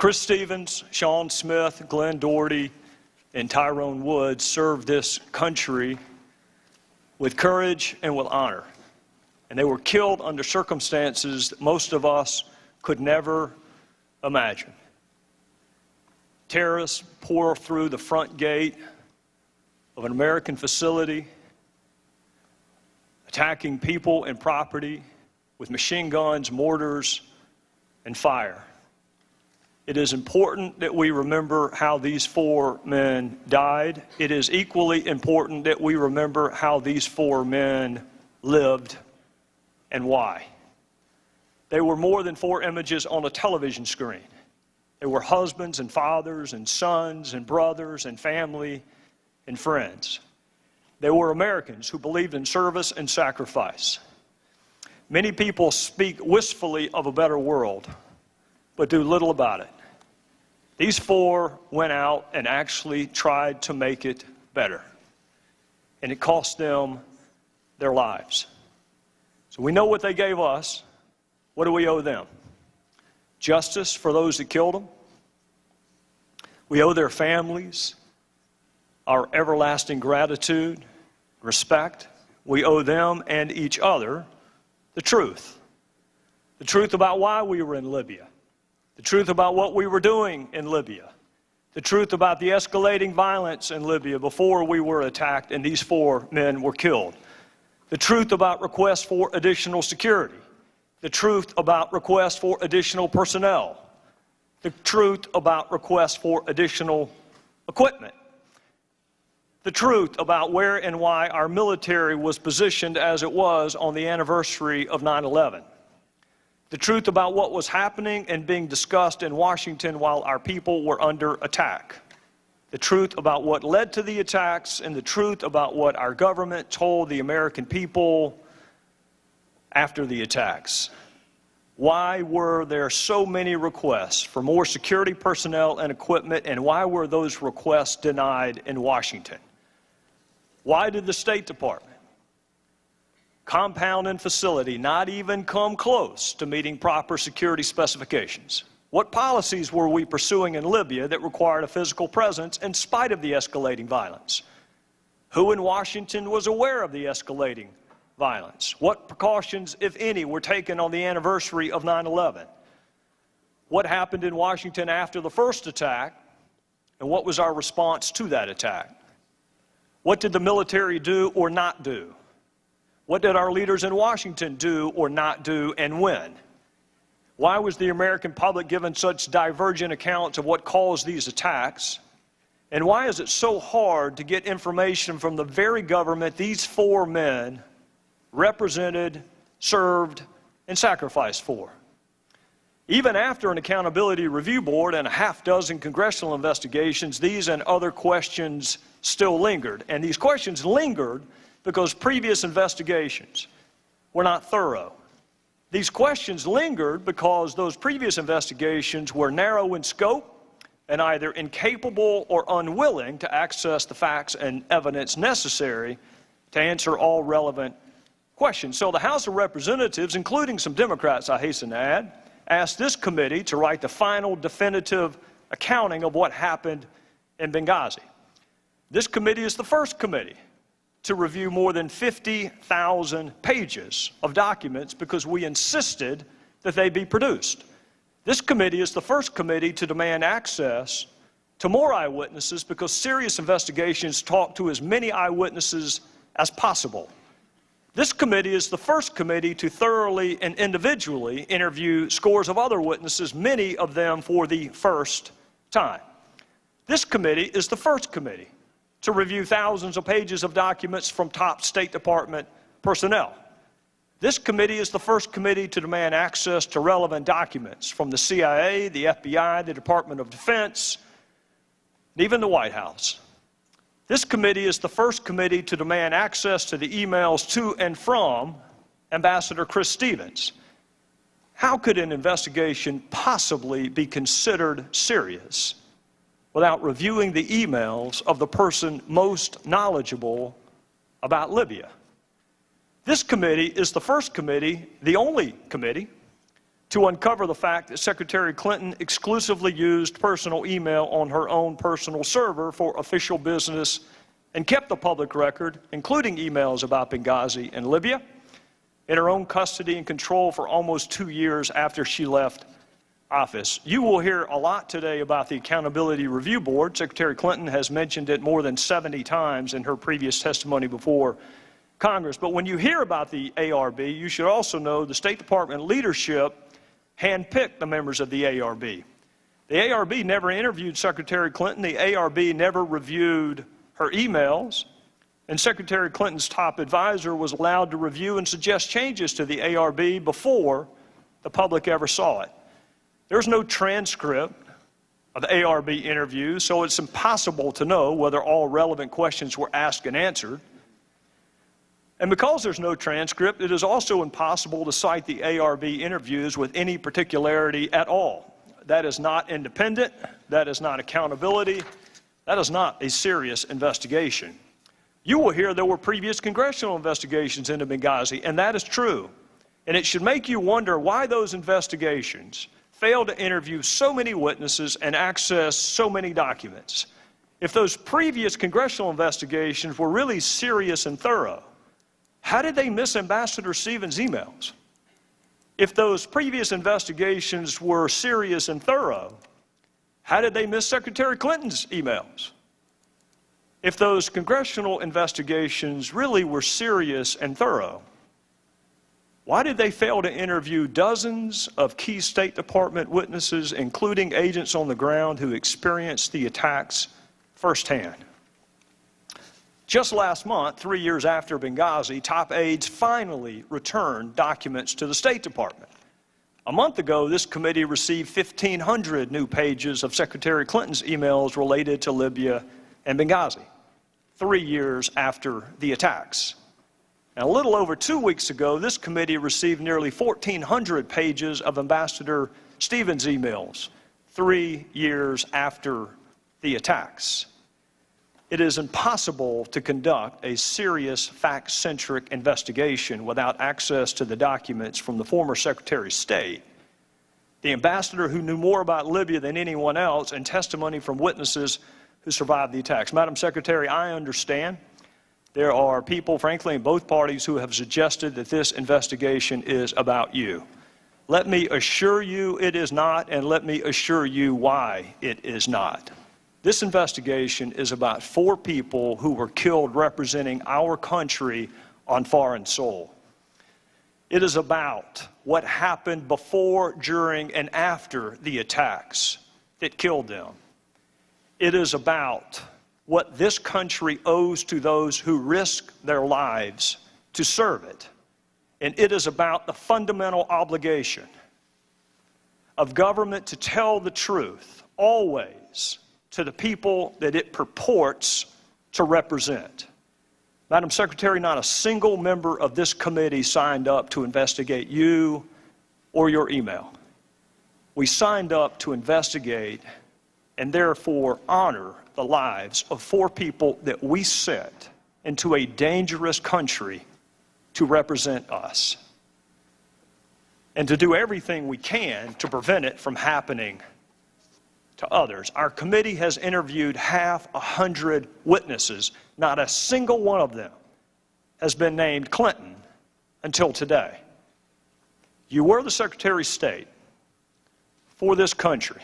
Chris Stevens, Sean Smith, Glenn Doherty, and Tyrone Woods served this country with courage and with honor. And they were killed under circumstances that most of us could never imagine. Terrorists pour through the front gate of an American facility, attacking people and property with machine guns, mortars, and fire. It is important that we remember how these 4 men died. It is equally important that we remember how these 4 men lived and why. They were more than 4 images on a television screen. They were husbands and fathers and sons and brothers and family and friends. They were Americans who believed in service and sacrifice. Many people speak wistfully of a better world, but do little about it. These 4 went out and actually tried to make it better, and it cost them their lives. So we know what they gave us. What do we owe them? Justice for those that killed them. We owe their families our everlasting gratitude, respect. We owe them and each other the truth. The truth about why we were in Libya. The truth about what we were doing in Libya. The truth about the escalating violence in Libya before we were attacked and these 4 men were killed. The truth about requests for additional security. The truth about requests for additional personnel. The truth about requests for additional equipment. The truth about where and why our military was positioned as it was on the anniversary of 9/11. The truth about what was happening and being discussed in Washington while our people were under attack. The truth about what led to the attacks, and the truth about what our government told the American people after the attacks. Why were there so many requests for more security personnel and equipment, and why were those requests denied in Washington? Why did the State Department, compound and facility, not even come close to meeting proper security specifications? What policies were we pursuing in Libya that required a physical presence in spite of the escalating violence? Who in Washington was aware of the escalating violence? What precautions, if any, were taken on the anniversary of 9/11? What happened in Washington after the first attack, and what was our response to that attack? What did the military do or not do? What did our leaders in Washington do or not do, and when? Why was the American public given such divergent accounts of what caused these attacks? And why is it so hard to get information from the very government these 4 men represented, served, and sacrificed for? Even after an accountability review board and a half-dozen congressional investigations, these and other questions still lingered. And these questions lingered because previous investigations were not thorough. These questions lingered because those previous investigations were narrow in scope and either incapable or unwilling to access the facts and evidence necessary to answer all relevant questions. So the House of Representatives, including some Democrats, I hasten to add, asked this committee to write the final definitive accounting of what happened in Benghazi. This committee is the first committee to review more than 50,000 pages of documents because we insisted that they be produced. This committee is the first committee to demand access to more eyewitnesses because serious investigations talk to as many eyewitnesses as possible. This committee is the first committee to thoroughly and individually interview scores of other witnesses, many of them for the first time. This committee is the first committee to review thousands of pages of documents from top State Department personnel. This committee is the first committee to demand access to relevant documents from the CIA, the FBI, the Department of Defense, and even the White House. This committee is the first committee to demand access to the emails to and from Ambassador Chris Stevens. How could an investigation possibly be considered serious without reviewing the emails of the person most knowledgeable about Libya? This committee is the first committee, the only committee, to uncover the fact that Secretary Clinton exclusively used personal email on her own personal server for official business and kept the public record, including emails about Benghazi and Libya, in her own custody and control for almost 2 years after she left office. You will hear a lot today about the Accountability Review Board. Secretary Clinton has mentioned it more than 70 times in her previous testimony before Congress. But when you hear about the ARB, you should also know the State Department leadership handpicked the members of the ARB. The ARB never interviewed Secretary Clinton. The ARB never reviewed her emails. And Secretary Clinton's top advisor was allowed to review and suggest changes to the ARB before the public ever saw it. There's no transcript of ARB interviews, so it's impossible to know whether all relevant questions were asked and answered. And because there's no transcript, it is also impossible to cite the ARB interviews with any particularity at all. That is not independent. That is not accountability. That is not a serious investigation. You will hear there were previous congressional investigations into Benghazi, and that is true. And it should make you wonder why those investigations failed to interview so many witnesses and access so many documents. If those previous congressional investigations were really serious and thorough, how did they miss Ambassador Stevens' emails? If those previous investigations were serious and thorough, how did they miss Secretary Clinton's emails? If those congressional investigations really were serious and thorough, why did they fail to interview dozens of key State Department witnesses, including agents on the ground who experienced the attacks firsthand? Just last month, 3 years after Benghazi, top aides finally returned documents to the State Department. A month ago, this committee received 1,500 new pages of Secretary Clinton's emails related to Libya and Benghazi, 3 years after the attacks. And a little over 2 weeks ago, this committee received nearly 1,400 pages of Ambassador Stevens' emails, 3 years after the attacks. It is impossible to conduct a serious, fact-centric investigation without access to the documents from the former Secretary of State, the ambassador who knew more about Libya than anyone else, and testimony from witnesses who survived the attacks. Madam Secretary, I understand there are people, frankly, in both parties who have suggested that this investigation is about you. Let me assure you it is not, and let me assure you why it is not. This investigation is about 4 people who were killed representing our country on foreign soil. It is about what happened before, during, and after the attacks that killed them. It is about what this country owes to those who risk their lives to serve it. And it is about the fundamental obligation of government to tell the truth, always, to the people that it purports to represent. Madam Secretary, not a single member of this committee signed up to investigate you or your email. We signed up to investigate and therefore honor the lives of 4 people that we sent into a dangerous country to represent us, and to do everything we can to prevent it from happening to others. Our committee has interviewed 100 witnesses. Not a single one of them has been named Clinton until today. You were the Secretary of State for this country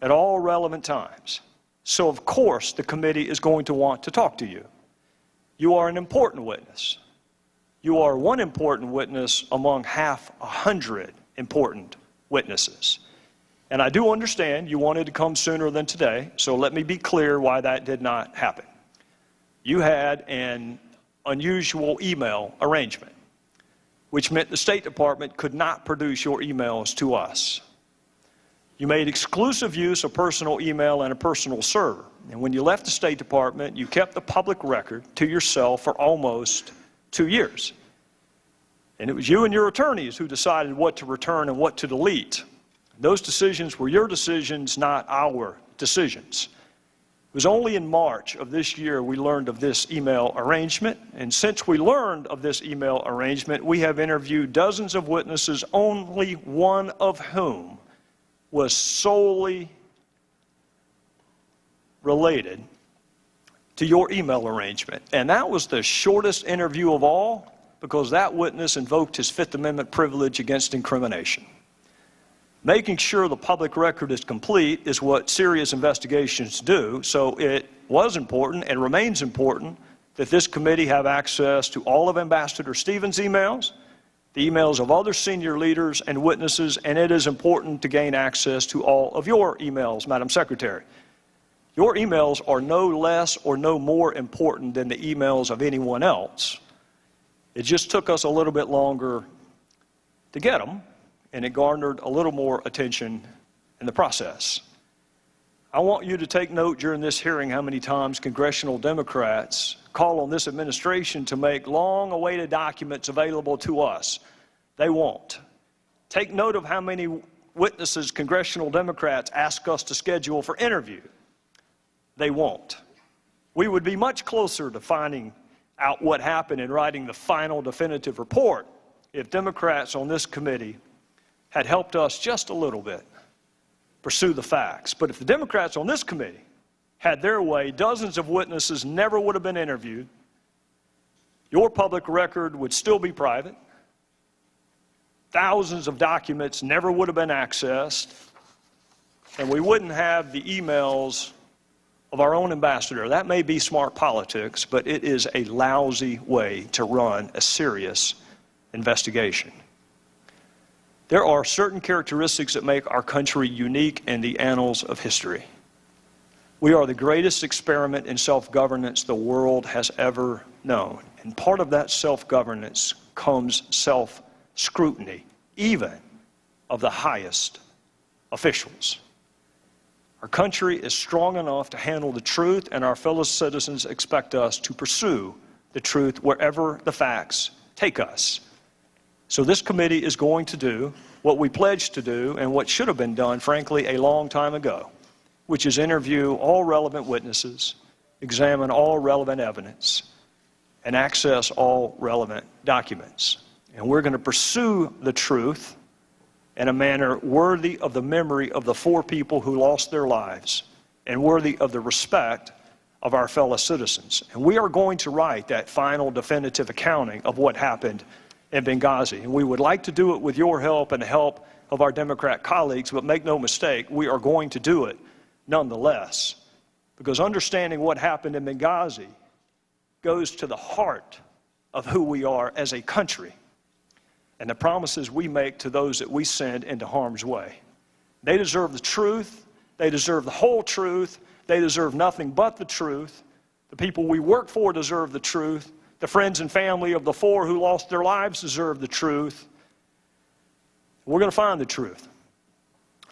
at all relevant times. So, of course, the committee is going to want to talk to you. You are an important witness. You are one important witness among 100 important witnesses. And I do understand you wanted to come sooner than today, so let me be clear why that did not happen. You had an unusual email arrangement, which meant the State Department could not produce your emails to us. You made exclusive use of personal email and a personal server. And when you left the State Department, you kept the public record to yourself for almost 2 years. And it was you and your attorneys who decided what to return and what to delete. Those decisions were your decisions, not our decisions. It It was only in March of this year we learned of this email arrangement, and since we learned of this email arrangement, we have interviewed dozens of witnesses, only one of whom was solely related to your email arrangement. And that was the shortest interview of all, because that witness invoked his Fifth Amendment privilege against incrimination. Making sure the public record is complete is what serious investigations do, so it was important and remains important that this committee have access to all of Ambassador Stevens' emails, the emails of other senior leaders and witnesses, and it is important to gain access to all of your emails, Madam Secretary. Your emails are no less or no more important than the emails of anyone else. It just took us a little bit longer to get them, and it garnered a little more attention in the process. I want you to take note during this hearing how many times congressional Democrats call on this administration to make long-awaited documents available to us. They won't. Take note of how many witnesses congressional Democrats ask us to schedule for interview. They won't. We would be much closer to finding out what happened and writing the final definitive report if Democrats on this committee had helped us just a little bit pursue the facts. But if the Democrats on this committee had their way, dozens of witnesses never would have been interviewed. Your public record would still be private. Thousands of documents never would have been accessed. And we wouldn't have the emails of our own ambassador. That may be smart politics, but it is a lousy way to run a serious investigation. There are certain characteristics that make our country unique in the annals of history. We are the greatest experiment in self-governance the world has ever known. And part of that self-governance comes self-scrutiny, even of the highest officials. Our country is strong enough to handle the truth, and our fellow citizens expect us to pursue the truth wherever the facts take us. So this committee is going to do what we pledged to do and what should have been done, frankly, a long time ago, which is interview all relevant witnesses, examine all relevant evidence, and access all relevant documents. And we're going to pursue the truth in a manner worthy of the memory of the 4 people who lost their lives and worthy of the respect of our fellow citizens. And we are going to write that final definitive accounting of what happened in Benghazi. And we would like to do it with your help and the help of our Democrat colleagues, but make no mistake, we are going to do it nonetheless. Because understanding what happened in Benghazi goes to the heart of who we are as a country and the promises we make to those that we send into harm's way. They deserve the truth. They deserve the whole truth. They deserve nothing but the truth. The people we work for deserve the truth. The friends and family of the 4 who lost their lives deserve the truth. We're going to find the truth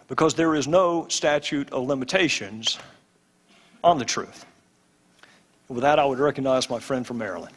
because there is no statute of limitations on the truth. With that, I would recognize my friend from Maryland.